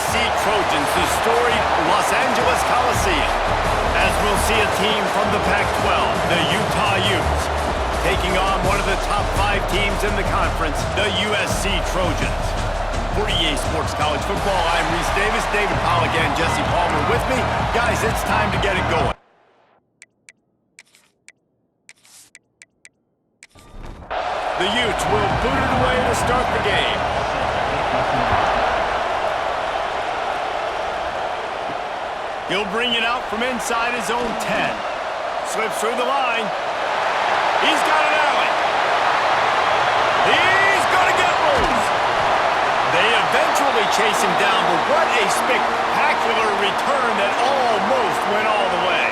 USC Trojans, the storied Los Angeles Coliseum, as we'll see a team from the Pac-12, the Utah Utes, taking on one of the top 5 teams in the conference, the USC Trojans. For EA Sports College Football, I'm Reese Davis, David Pollack and Jesse Palmer with me. Guys, it's time to get it going. The Utes will boot it away to start the game. He'll bring it out from inside his own 10. Slips through the line. He's got an alley. He's going to get loose. They eventually chase him down, but what a spectacular return that almost went all the way.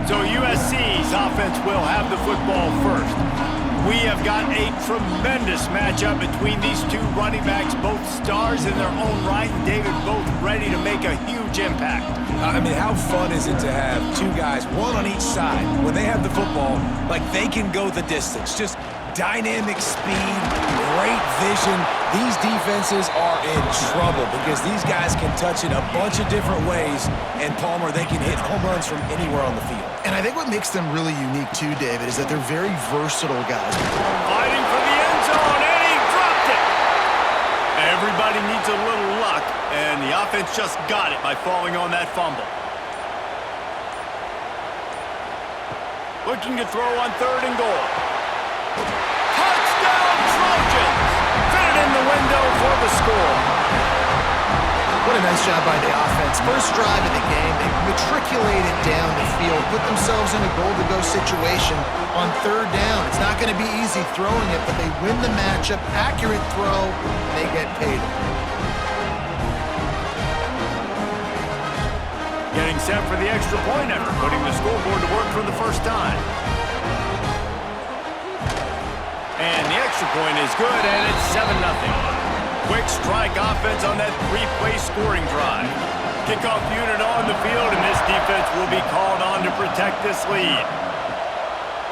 So USC's offense will have the football first. We have got a tremendous matchup between these two running backs, both stars in their own right, and David, both ready to make a huge impact. I mean, how fun is it to have two guys, one on each side, when they have the football, like they can go the distance. Just dynamic speed, great vision. These defenses are in trouble because these guys can touch it a bunch of different ways, and Palmer, they can hit home runs from anywhere on the field. And I think what makes them really unique too, David, is that they're very versatile guys. Fighting for the end zone, and he dropped it! Everybody needs a little luck, and the offense just got it by falling on that fumble. Looking to throw on 3rd and goal. Touchdown Trojans! Fit it in the window for the score. What a nice job by the offense. First drive of the game, they matriculated down the field, put themselves in a goal-to-go situation on 3rd down. It's not going to be easy throwing it, but they win the matchup, accurate throw, and they get paid. Getting set for the extra point effort, putting the scoreboard to work for the first time. And the extra point is good, and it's 7-0. Quick strike offense on that 3-play scoring drive. Kickoff unit on the field, and this defense will be called on to protect this lead.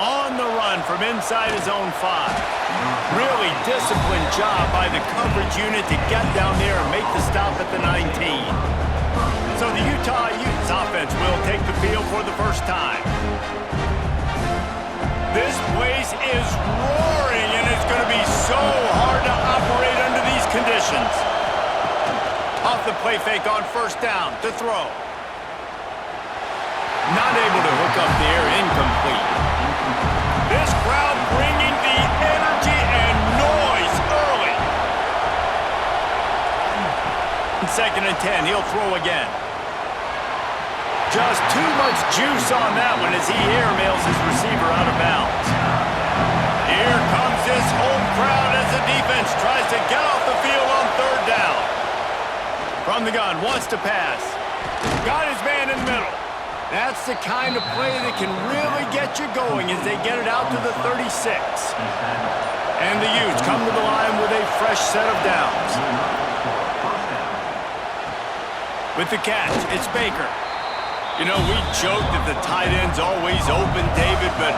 On the run from inside his own 5. Really disciplined job by the coverage unit to get down there and make the stop at the 19. So the Utah Utes offense will take the field for the first time. This place is roaring, and it's going to be so hard to operate under these conditions. Off the play fake on 1st down to throw. Not able to hook up there, incomplete. This crowd bringing the energy and noise early. 2nd and 10, he'll throw again. Just too much juice on that one as he airmails his receiver out of bounds. Here comes this home crowd as the defense tries to get off the field on 3rd down. From the gun, wants to pass. Got his man in the middle. That's the kind of play that can really get you going as they get it out to the 36. And the Utes come to the line with a fresh set of downs. With the catch, it's Baker. You know, we joke that the tight end's always open, David, but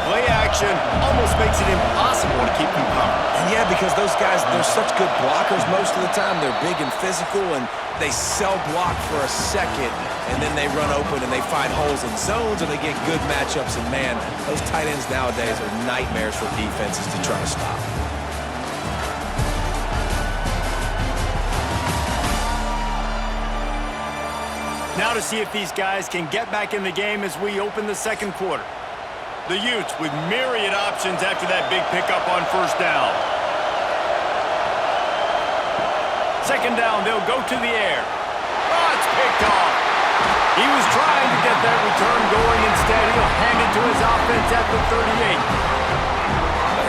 play action almost makes it impossible to keep them covered. And yeah, because those guys, they're such good blockers most of the time. They're big and physical, and they sell block for a second, and then they run open and they find holes in zones, and they get good matchups. And man, those tight ends nowadays are nightmares for defenses to try to stop. Now to see if these guys can get back in the game as we open the 2nd quarter. The Utes with myriad options after that big pickup on 1st down. 2nd down, they'll go to the air. Oh, it's picked off. He was trying to get that return going. Instead, he'll hand it to his offense at the 38.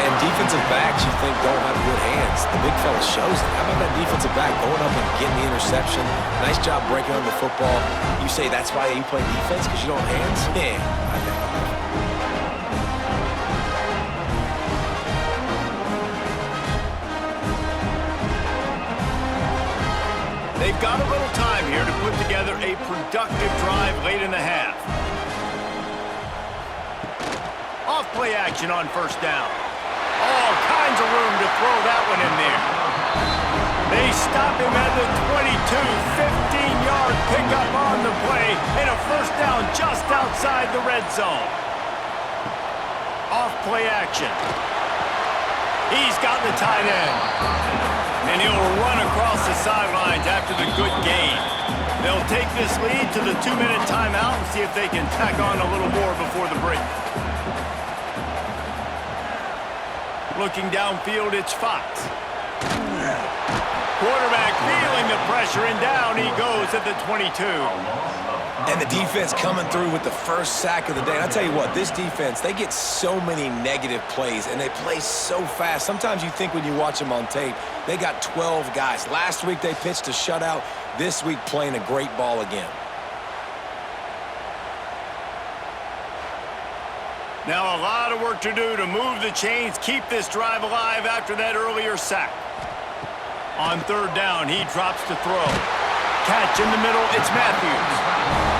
And defensive backs, you think, don't have good hands. The big fella shows it. How about that defensive back going up and getting the interception? Nice job breaking on the football. You say that's why you play defense, because you don't have hands? Yeah, I think. They've got a little time here to put together a productive drive late in the half. Off play action on first down. All kinds of room to throw that one in there. They stop him at the 22, 15-yard pickup on the play, and a first down just outside the red zone. Off play action. He's got the tight end. And he'll run across the sidelines after the good gain. They'll take this lead to the 2-minute timeout and see if they can tack on a little more before the break. Looking downfield, it's Fox. Quarterback feeling the pressure, and down he goes at the 22. And the defense coming through with the first sack of the day. And I tell you what, this defense, they get so many negative plays, and they play so fast. Sometimes you think when you watch them on tape, they got 12 guys. Last week they pitched a shutout. This week playing a great ball again. Now a lot of work to do to move the chains, keep this drive alive after that earlier sack. On third down, he drops to throw. Catch in the middle, it's Matthews.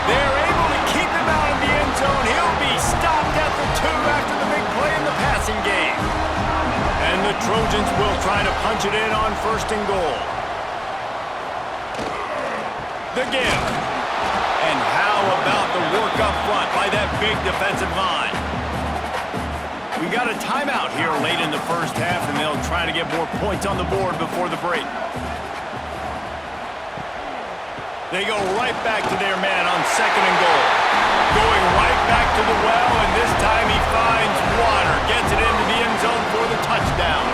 They're able to keep him out of the end zone. He'll be stopped at the 2 after the big play in the passing game. And the Trojans will try to punch it in on first and goal. The give. And how about the work up front by that big defensive line? We got a timeout here late in the first half, and they'll try to get more points on the board before the break. They go right back to their man on second and goal. Going right back to the well, and this time he finds water. Gets it into the end zone for the touchdown.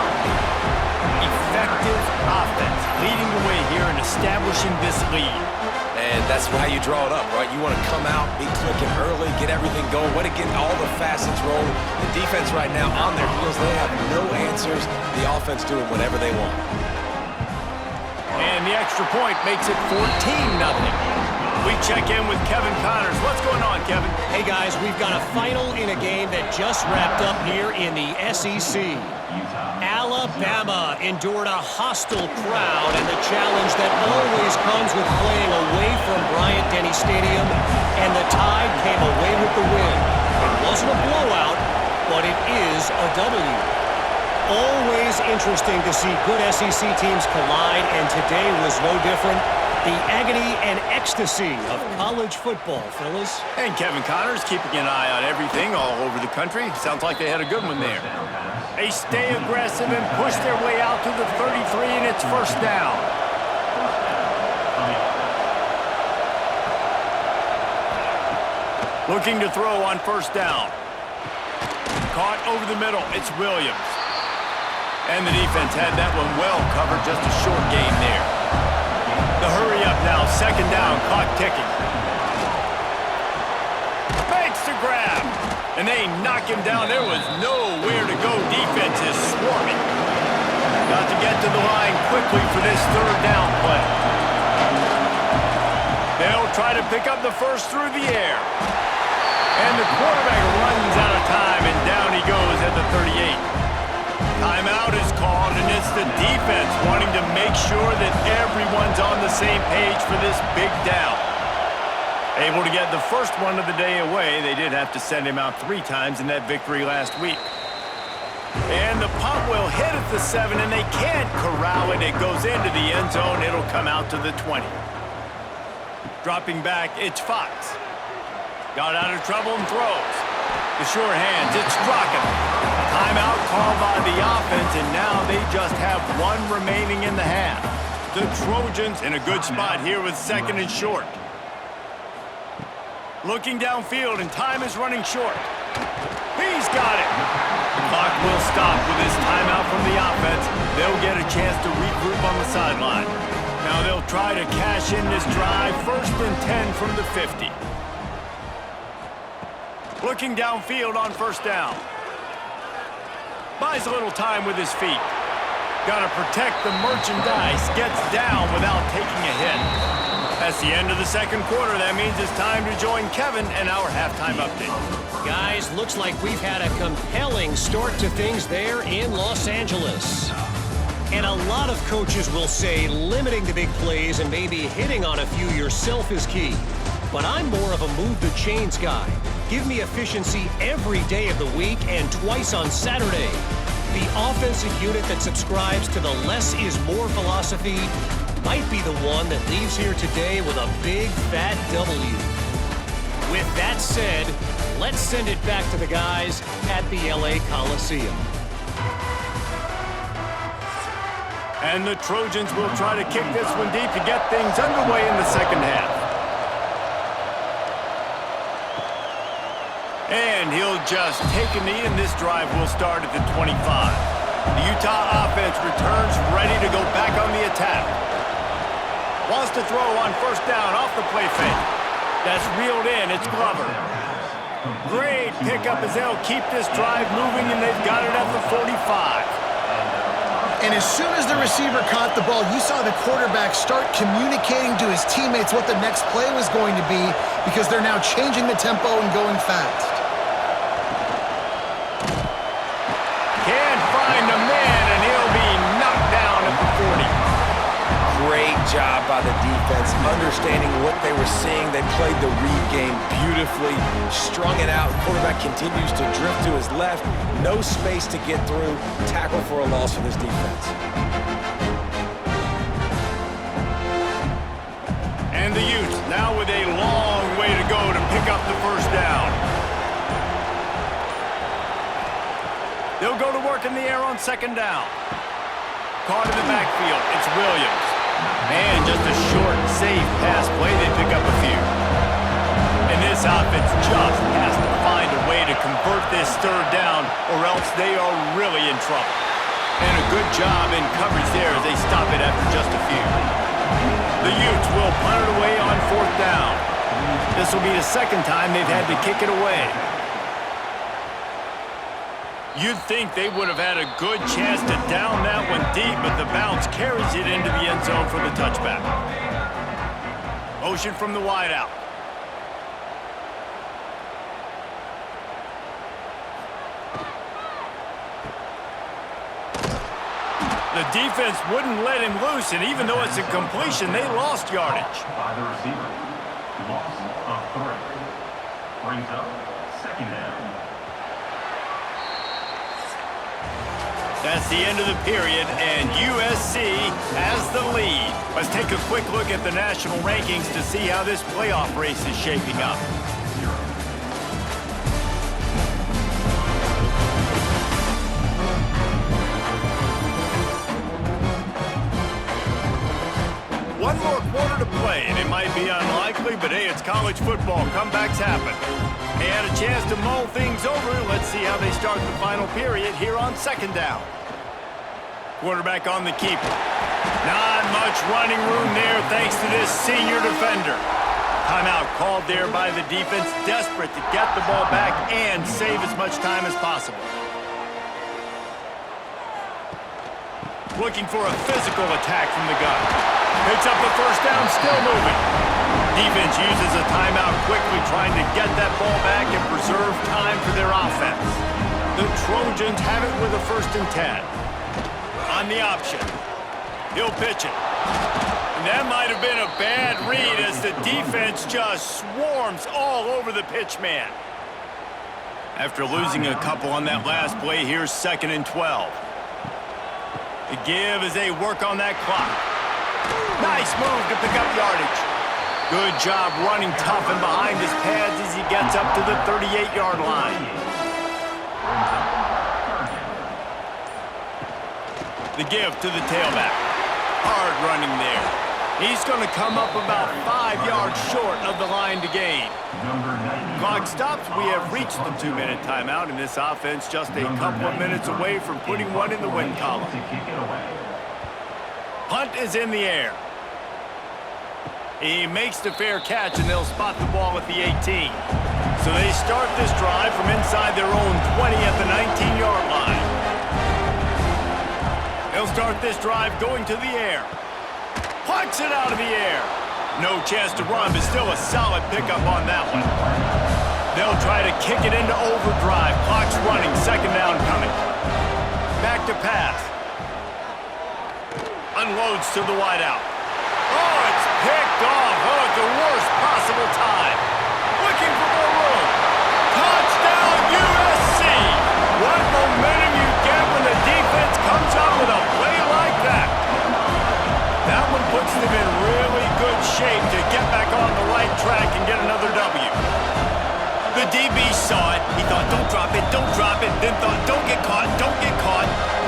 Effective offense, leading the way here and establishing this lead. And that's how you draw it up, right? You want to come out, be clicking early, get everything going, want to get all the facets rolling. The defense right now on their heels, they have no answers. The offense doing whatever they want. And the extra point makes it 14-0. We check in with Kevin Connors. What's going on, Kevin? Hey, guys, we've got a final in a game that just wrapped up here in the SEC. Alabama endured a hostile crowd and the challenge that always comes with playing away from Bryant-Denny Stadium, and the Tide came away with the win. It wasn't a blowout, but it is a W. Always interesting to see good SEC teams collide, and today was no different. The agony and ecstasy of college football, fellas. And Kevin Connors keeping an eye on everything all over the country. Sounds like they had a good one there. They stay aggressive and push their way out to the 33, and it's first down. Looking to throw on first down. Caught over the middle. It's Williams. And the defense had that one well covered. Just a short gain there. The hurry up now. Second down. Clock ticking. Makes the grab. And they knock him down. There was nowhere to go. Defense is swarming. Got to get to the line quickly for this third down play. They'll try to pick up the first through the air. And the quarterback runs out of time, and down he goes at the 38. Timeout is called, and it's the defense wanting to make sure that everyone's on the same page for this big down. Able to get the first one of the day away. They did have to send him out 3 times in that victory last week. And the punt will hit at the 7, and they can't corral it. It goes into the end zone. It'll come out to the 20. Dropping back, it's Fox. Got out of trouble and throws. The sure hands, it's Strachan. Timeout called by the offense, and now they just have 1 remaining in the half. The Trojans in a good spot here with second and short. Looking downfield, and time is running short. He's got it. The clock will stop with this timeout from the offense. They'll get a chance to regroup on the sideline. Now they'll try to cash in this drive. First and 10 from the 50. Looking downfield on first down. Buys a little time with his feet. Got to protect the merchandise. Gets down without taking a hit. That's the end of the second quarter. That means it's time to join Kevin and our halftime update. Guys, looks like we've had a compelling start to things there in Los Angeles. And a lot of coaches will say limiting the big plays and maybe hitting on a few yourself is key. But I'm more of a move the chains guy. Give me efficiency every day of the week and twice on Saturday. The offensive unit that subscribes to the less is more philosophy might be the one that leaves here today with a big fat W. With that said, let's send it back to the guys at the LA Coliseum. And the Trojans will try to kick this one deep to get things underway in the second half. And he'll just take a knee, and this drive will start at the 25. The Utah offense returns ready to go back on the attack. Wants to throw on first down off the play fake. That's reeled in. It's Glover. Great pickup as they'll keep this drive moving, and they've got it at the 45. And as soon as the receiver caught the ball, you saw the quarterback start communicating to his teammates what the next play was going to be because they're now changing the tempo and going fast. Can't find a man, and he'll be knocked down at the 40. Great job by the defense, understanding what they were seeing. They played the read game beautifully, strung it out. Quarterback continues to drift to his left. No space to get through. Tackle for a loss for this defense. And the Utes now with a long way to go to pick up the first down. They'll go to work in the air on second down. Caught in the backfield. It's Williams. And just a short, safe pass play, they pick up a few. And this offense just has to find a way to convert this third down, or else they are really in trouble. And a good job in coverage there as they stop it after just a few. The Utes will punt it away on fourth down. This will be the second time they've had to kick it away. You'd think they would have had a good chance to down that one deep, but the bounce carries it into the end zone for the touchback. Motion from the wideout. The defense wouldn't let him loose, and even though it's a completion, they lost yardage. By the receiver. Loss of 3. Brings up second down. That's the end of the period, and USC has the lead. Let's take a quick look at the national rankings to see how this playoff race is shaping up. One more quarter to play, and it might be unlikely, but hey, it's college football. Comebacks happen. They had a chance to mull things over. Let's see how they start the final period here on second down. Quarterback on the keeper. Not much running room there thanks to this senior defender. Timeout called there by the defense, desperate to get the ball back and save as much time as possible. Looking for a physical attack from the gun. Picks up the first down, still moving. Defense uses a timeout quickly, trying to get that ball back and preserve time for their offense. The Trojans have it with a 1st and 10. On the option. He'll pitch it. And that might have been a bad read as the defense just swarms all over the pitch man. After losing a couple on that last play, here's 2nd and 12. The give as they work on that clock. Nice move to pick up yardage. Good job running tough and behind his pads as he gets up to the 38-yard line. The give to the tailback. Hard running there. He's going to come up about 5 yards short of the line to gain. Clock stops. We have reached the 2-minute timeout, and this offense just a couple of minutes away from putting one in the win column. Punt is in the air. He makes the fair catch, and they'll spot the ball at the 18. So they start this drive from inside their own 20 at the 19-yard line. They'll start this drive going to the air. Plucks it out of the air. No chance to run, but still a solid pickup on that one. They'll try to kick it into overdrive. Clock's running, 2nd down coming. Back to pass. Unloads to the wideout. Oh, it's picked off. Oh, at the worst possible time. Looking for more room. Touchdown, USC. What momentum you get when the defense comes up with a play like that. That one puts them in really good shape to get back on the right track and get another W. The DB saw it. He thought, don't drop it, then thought, don't get caught,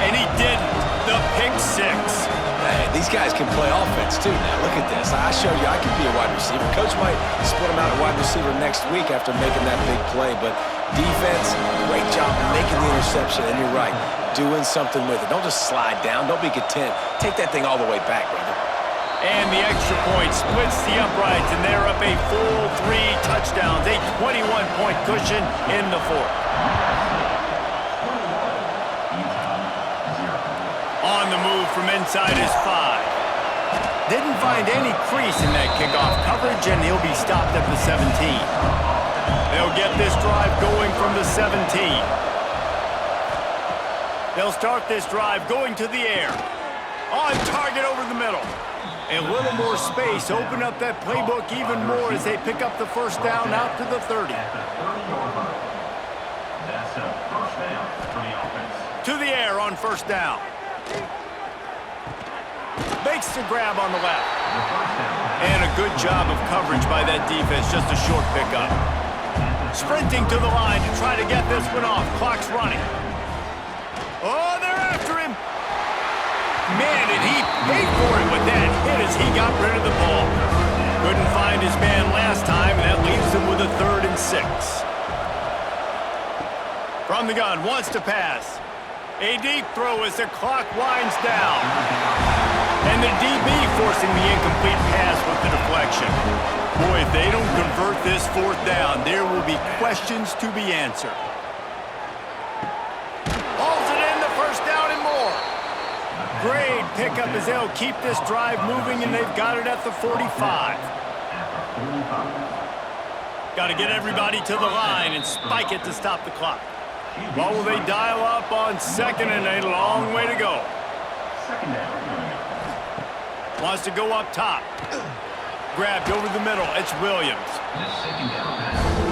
and he didn't. The pick six. Man, these guys can play offense too now. Look at this. I showed you I could be a wide receiver. Coach might split him out at wide receiver next week after making that big play, but defense, great job making the interception, and you're right, doing something with it. Don't just slide down. Don't be content. Take that thing all the way back, brother. And the extra point splits the uprights, and they're up a full 3 touchdowns, a 21-point cushion in the fourth. On the move from inside is 5. Didn't find any crease in that kickoff coverage, and he'll be stopped at the 17. They'll get this drive going from the 17. They'll start this drive going to the air. On target over the middle. A little more space, open up that playbook even more as they pick up the first down out to the 30. That's a first down for the offense. To the air on first down. Makes the grab on the left. And a good job of coverage by that defense, just a short pickup. Sprinting to the line to try to get this one off. Clock's running. Oh, they're after him. Man, did he pay for it with that hit as he got rid of the ball. Couldn't find his man last time, and that leaves him with a 3rd and 6. From the gun, wants to pass. A deep throw as the clock winds down. And the DB forcing the incomplete pass with the deflection. Boy, if they don't convert this 4th down, there will be questions to be answered. Hauls it in, the first down and more. Great pickup as they'll keep this drive moving, and they've got it at the 45. Got to get everybody to the line and spike it to stop the clock. What will they dial up on 2nd and a long way to go? Second down. Wants to go up top. Grabbed over the middle. It's Williams.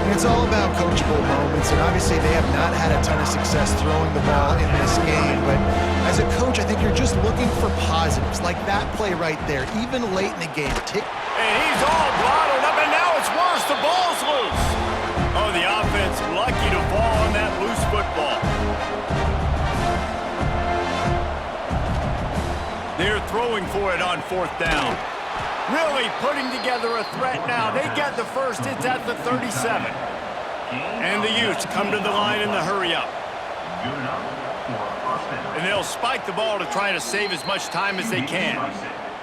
And it's all about coachable moments, and obviously they have not had a ton of success throwing the ball in this game, but as a coach, I think you're just looking for positives, like that play right there, even late in the game. And he's all bottled up, and now it's worse. The ball's loose. Oh, the offense lucky to fall on that loose football. They're throwing for it on 4th down. Really putting together a threat now. They get the first. It's at the 37. And the Utes come to the line in the hurry up. And they'll spike the ball to try to save as much time as they can.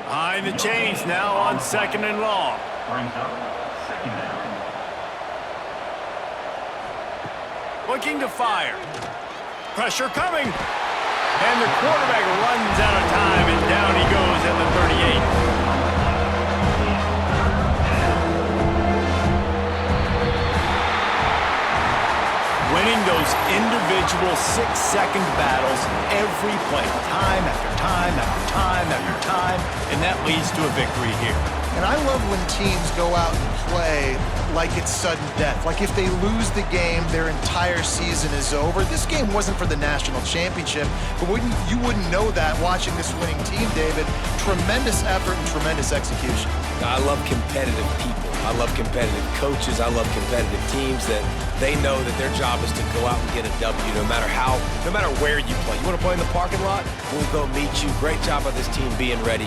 Behind the chains now on 2nd and long. Looking to fire. Pressure coming. And the quarterback runs out of time, and down he goes at the 38. Winning those individual 6-second battles every play, time after time after time after time, and that leads to a victory here. And I love when teams go out and play like it's sudden death. Like if they lose the game, their entire season is over. This game wasn't for the national championship, but you wouldn't know that watching this winning team, David. Tremendous effort and tremendous execution. I love competitive people. I love competitive coaches. I love competitive teams that they know that their job is to go out and get a W no matter where you play. You want to play in the parking lot? We'll go meet you. Great job by this team being ready.